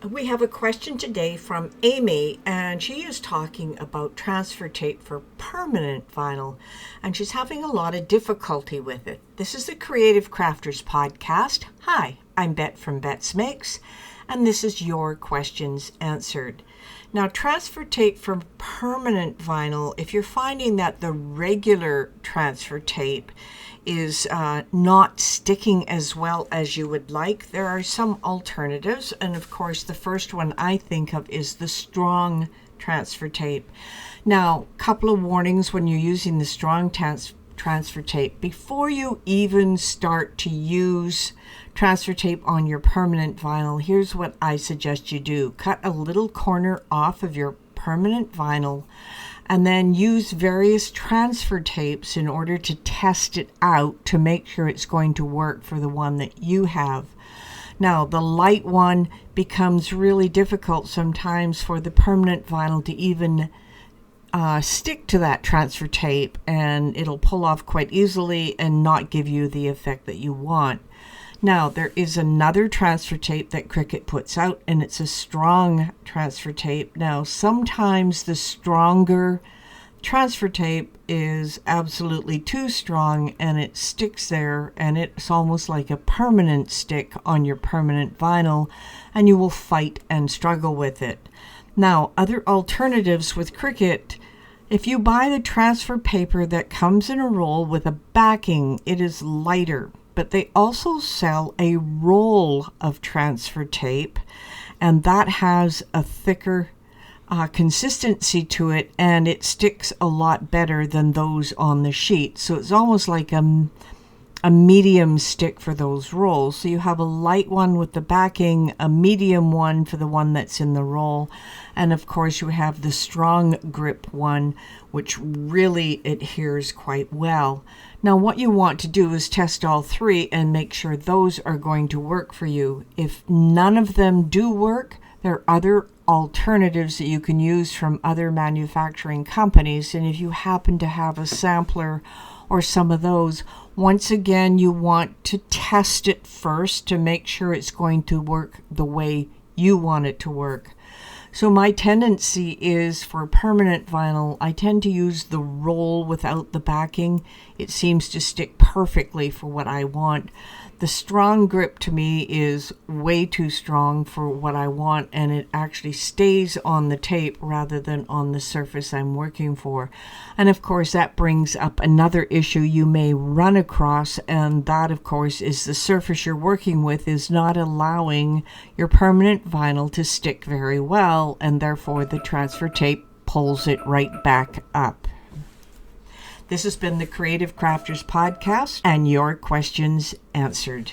We have a question today from Amy, and she is talking about transfer tape for permanent vinyl, and she's having a lot of difficulty with it. This is the Creative Crafters podcast. Hi, I'm Bette from Bette's Makes, and this is your questions answered. Now, transfer tape for permanent vinyl, if you're finding that the regular transfer tape is not sticking as well as you would like, there are some alternatives. And of course, the first one I think of is the strong transfer tape. Now, a couple of warnings when you're using the strong transfer tape. Before you even start to use transfer tape on your permanent vinyl, here's what I suggest you do. Cut a little corner off of your permanent vinyl and then use various transfer tapes in order to test it out to make sure it's going to work for the one that you have. Now, the light one becomes really difficult sometimes for the permanent vinyl to even stick to that transfer tape, and it'll pull off quite easily and not give you the effect that you want. Now, there is another transfer tape that Cricut puts out, and it's a strong transfer tape. Now, sometimes the stronger transfer tape is absolutely too strong, and it sticks there, and it's almost like a permanent stick on your permanent vinyl, and you will fight and struggle with it. Now, other alternatives with Cricut, if you buy the transfer paper that comes in a roll with a backing, it is lighter. But they also sell a roll of transfer tape, and that has a thicker consistency to it, and it sticks a lot better than those on the sheet. So it's almost like a medium stick for those rolls. So you have a light one with the backing, a medium one for the one that's in the roll, and of course you have the strong grip one, which really adheres quite well. Now, what you want to do is test all three and make sure those are going to work for you. If none of them do work, there are other alternatives that you can use from other manufacturing companies. And if you happen to have a sampler or some of those, once again, you want to test it first to make sure it's going to work the way you want it to work. So my tendency is for permanent vinyl, I tend to use the roll without the backing. It seems to stick perfectly for what I want. The strong grip to me is way too strong for what I want, and it actually stays on the tape rather than on the surface I'm working for. And of course, that brings up another issue you may run across, and that of course is the surface you're working with is not allowing your permanent vinyl to stick very well, and therefore the transfer tape pulls it right back up. This has been the Creative Crafters podcast, and your questions answered.